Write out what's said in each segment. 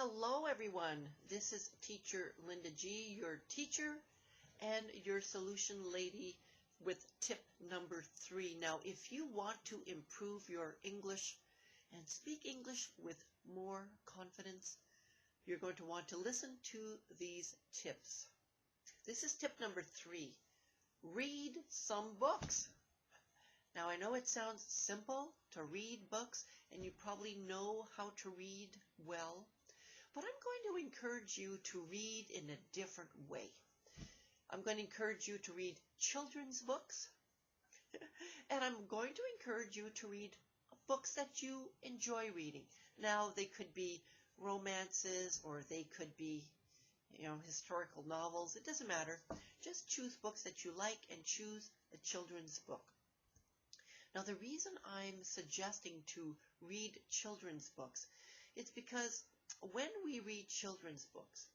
Hello everyone, this is teacher Linda G, your teacher and your solution lady with tip number 3. Now if you want to improve your English and speak English with more confidence, you're going to want to listen to these tips. This is tip number 3. Read some books. Now I know it sounds simple to read books and you probably know how to read well. But I'm going to encourage you to read in a different way. I'm going to encourage you to read children's books. And I'm going to encourage you to read books that you enjoy reading. Now, they could be romances or they could be, historical novels. It doesn't matter. Just choose books that you like and choose a children's book. Now, the reason I'm suggesting to read children's books, it's because when we read children's books,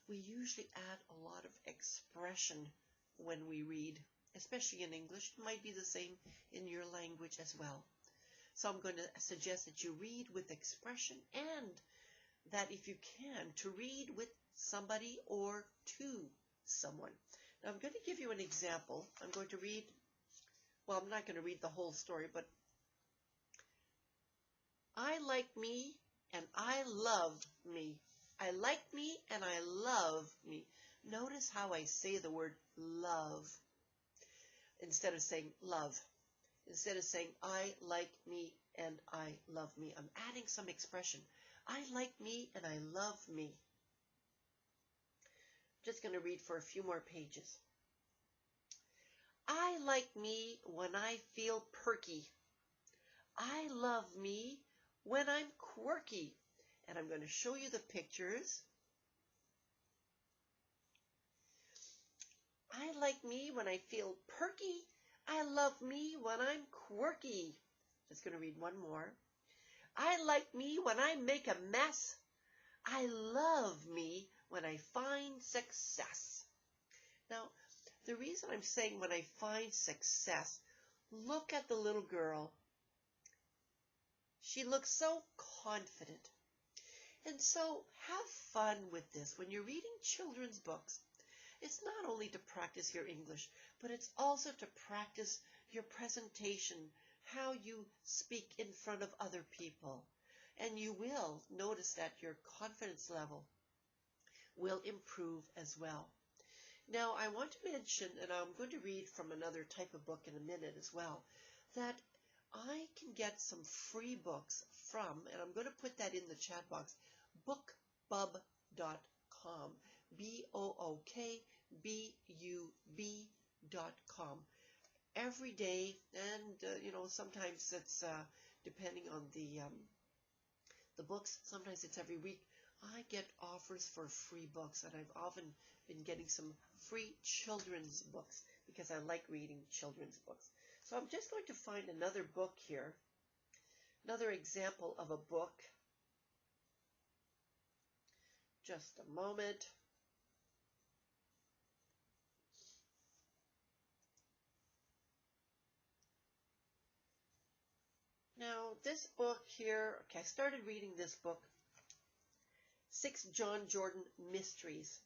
we usually add a lot of expression when we read, especially in English. It might be the same in your language as well. So I'm going to suggest that you read with expression and that if you can, to read with somebody or to someone. Now I'm going to give you an example. I'm going to read, well, I'm not going to read the whole story, but I like me and I love me. I like me and I love me. Notice how I say the word love instead of saying love. Instead of saying I like me and I love me, I'm adding some expression. I like me and I love me. I'm just going to read for a few more pages. I like me when I feel perky. I love me when I'm quirky. And I'm going to show you the pictures. I like me when I feel perky. I love me when I'm quirky. Just going to read one more. I like me when I make a mess. I love me when I find success. Now, the reason I'm saying when I find success, look at the little girl. She looks so confident. And so have fun with this. When you're reading children's books, it's not only to practice your English, but it's also to practice your presentation, how you speak in front of other people. And you will notice that your confidence level will improve as well. Now, I want to mention, and I'm going to read from another type of book in a minute as well, that I can get some free books from, and I'm going to put that in the chat box, bookbub.com, bookbub.com. Every day, and sometimes it's depending on the books. Sometimes it's every week. I get offers for free books, and I've often been getting some free children's books because I like reading children's books. So I'm just going to find another book here, another example of a book. Just a moment. Now, this book here, okay, I started reading this book, 6 John Jordan Mysteries.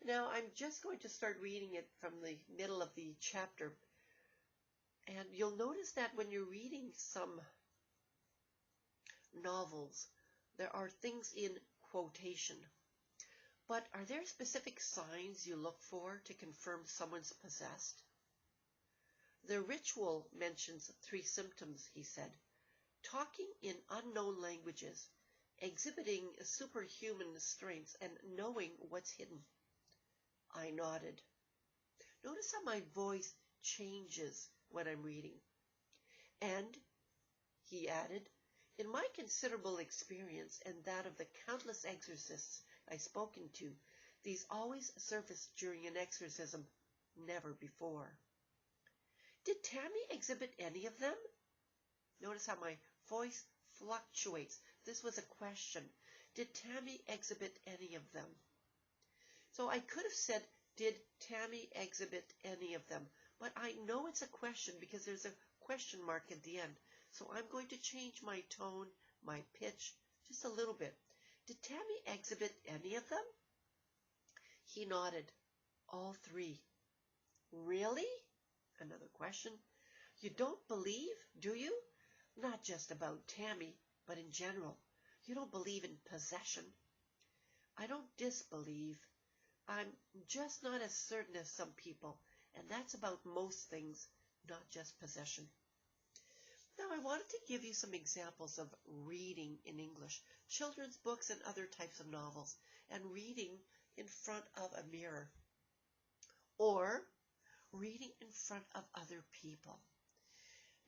Now, I'm just going to start reading it from the middle of the chapter. And you'll notice that when you're reading some novels, there are things in quotation. But are there specific signs you look for to confirm someone's possessed? The ritual mentions 3 symptoms, he said. Talking in unknown languages, exhibiting superhuman strengths, and knowing what's hidden. I nodded. Notice how my voice changes when I'm reading. And, he added, in my considerable experience and that of the countless exorcists I've spoken to, these always surface during an exorcism, never before. Did Tammy exhibit any of them? Notice how my voice fluctuates. This was a question. Did Tammy exhibit any of them? So I could have said, did Tammy exhibit any of them? But I know it's a question because there's a question mark at the end. So I'm going to change my tone, my pitch, just a little bit. Did Tammy exhibit any of them? He nodded. All three. Really? Another question. You don't believe, do you? Not just about Tammy, but in general. You don't believe in possession. I don't disbelieve. I'm just not as certain as some people, and that's about most things, not just possession. Now, I wanted to give you some examples of reading in English, children's books and other types of novels, and reading in front of a mirror, or reading in front of other people.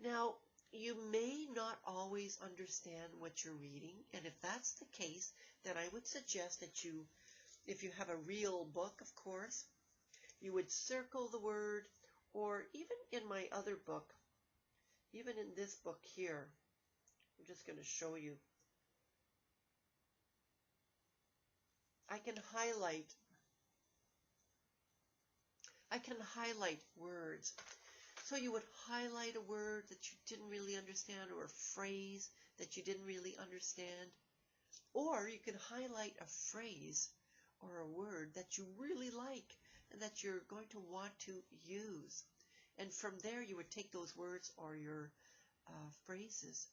Now, you may not always understand what you're reading, and if that's the case, then I would suggest that you, if you have a real book, of course, you would circle the word, or even in my other book, even in this book here, I'm just going to show you. I can highlight words. So you would highlight a word that you didn't really understand, or a phrase that you didn't really understand. Or you can highlight a phrase or a word that you really like and that you're going to want to use. And from there you would take those words or your phrases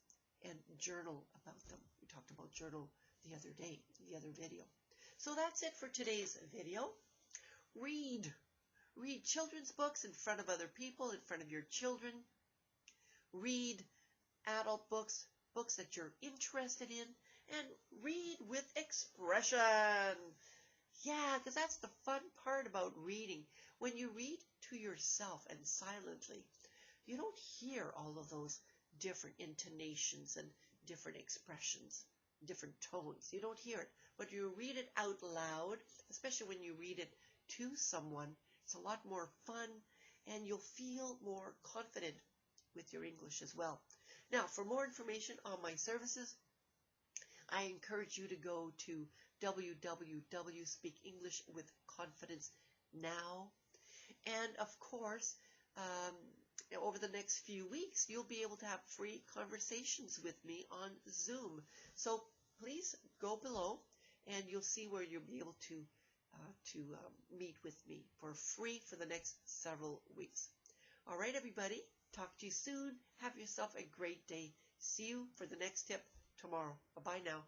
and journal about them. We talked about journal the other day, the other video. So that's it for today's video. Read children's books in front of other people, in front of your children. Read adult books, books that you're interested in, and read with expression. Yeah, because that's the fun part about reading. When you read to yourself and silently, you don't hear all of those different intonations and different expressions, different tones. You don't hear it. But you read it out loud, especially when you read it to someone. It's a lot more fun, and you'll feel more confident with your English as well. Now, for more information on my services, I encourage you to go to www.speakenglishwithconfidence.now. And of course, over the next few weeks, you'll be able to have free conversations with me on Zoom. So please go below, and you'll see where you'll be able to meet with me for free for the next several weeks. All right, everybody. Talk to you soon. Have yourself a great day. See you for the next tip tomorrow. Bye-bye now.